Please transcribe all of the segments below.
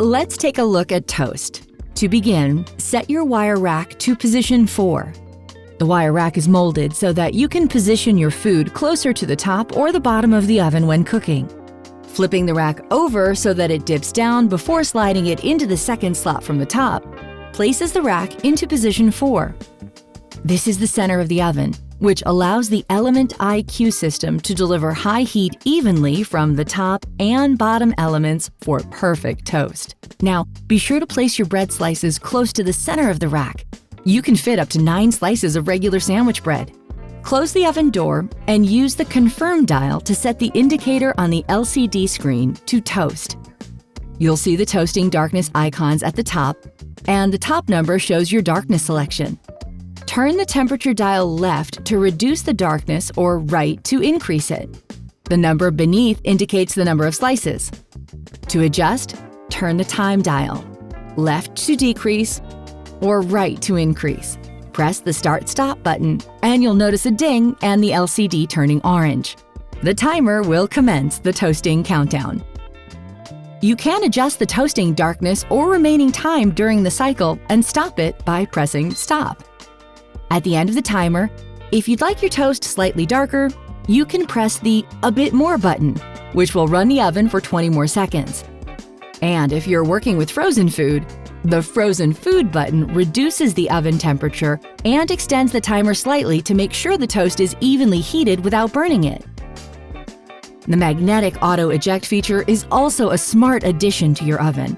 Let's take a look at toast. To begin, set your wire rack to position 4. The wire rack is molded so that you can position your food closer to the top or the bottom of the oven when cooking. Flipping the rack over so that it dips down before sliding it into the second slot from the top places the rack into position 4. This is the center of the oven, which allows the Element IQ system to deliver high heat evenly from the top and bottom elements for perfect toast. Now, be sure to place your bread slices close to the center of the rack. You can fit up to 9 slices of regular sandwich bread. Close the oven door and use the Confirm dial to set the indicator on the LCD screen to toast. You'll see the toasting darkness icons at the top, and the top number shows your darkness selection. Turn the temperature dial left to reduce the darkness or right to increase it. The number beneath indicates the number of slices. To adjust, turn the time dial, left to decrease or right to increase. Press the Start/Stop button and you'll notice a ding and the LCD turning orange. The timer will commence the toasting countdown. You can adjust the toasting darkness or remaining time during the cycle and stop it by pressing Stop. At the end of the timer, if you'd like your toast slightly darker, you can press the A Bit More button, which will run the oven for 20 more seconds. And if you're working with frozen food, the Frozen Food button reduces the oven temperature and extends the timer slightly to make sure the toast is evenly heated without burning it. The magnetic auto eject feature is also a smart addition to your oven.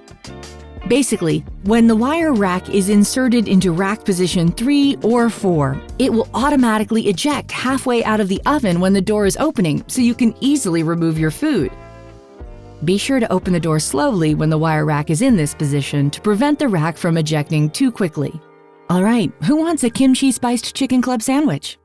Basically, when the wire rack is inserted into rack position 3 or 4, it will automatically eject halfway out of the oven when the door is opening, so you can easily remove your food. Be sure to open the door slowly when the wire rack is in this position to prevent the rack from ejecting too quickly. All right, who wants a kimchi spiced chicken club sandwich?